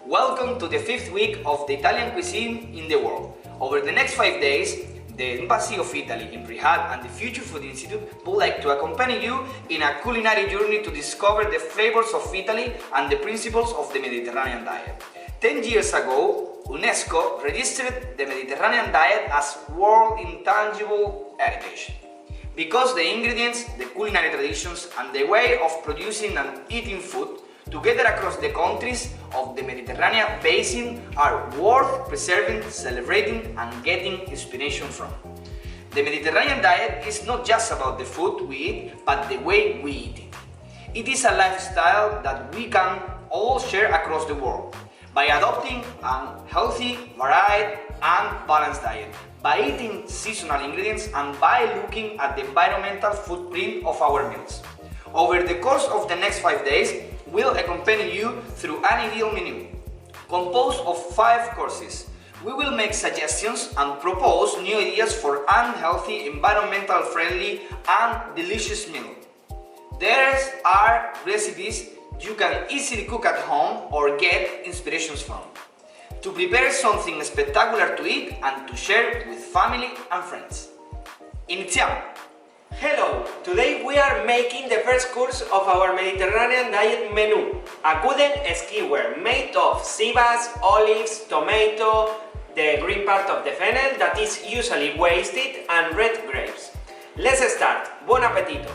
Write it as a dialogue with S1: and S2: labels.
S1: Welcome to the 5th week of the Italian cuisine in the world. Over the next 5 days, the Embassy of Italy in Riad and the Future Food Institute would like to accompany you in a culinary journey to discover the flavors of Italy and the principles of the Mediterranean diet. 10 years ago, UNESCO registered the Mediterranean diet as World Intangible Heritage. Because the ingredients, the culinary traditions and the way of producing and eating food together across the countries of the Mediterranean basin are worth preserving, celebrating and getting inspiration from. The Mediterranean diet is not just about the food we eat, but the way we eat it. It is a lifestyle that we can all share across the world by adopting a healthy, varied and balanced diet, by eating seasonal ingredients and by looking at the environmental footprint of our meals. Over the course of the next 5 days, we'll accompany you through an ideal menu, composed of 5 courses. We will make suggestions and propose new ideas for an healthy, environmental friendly and delicious meal. There are recipes you can easily cook at home or get inspirations from, to prepare something spectacular to eat and to share with family and friends. Iniziamo!
S2: Hello! Today we are making the first course of our Mediterranean diet menu, a wooden skewer made of sea bass, olives, tomato, the green part of the fennel that is usually wasted, and red grapes. Let's start! Buon appetito!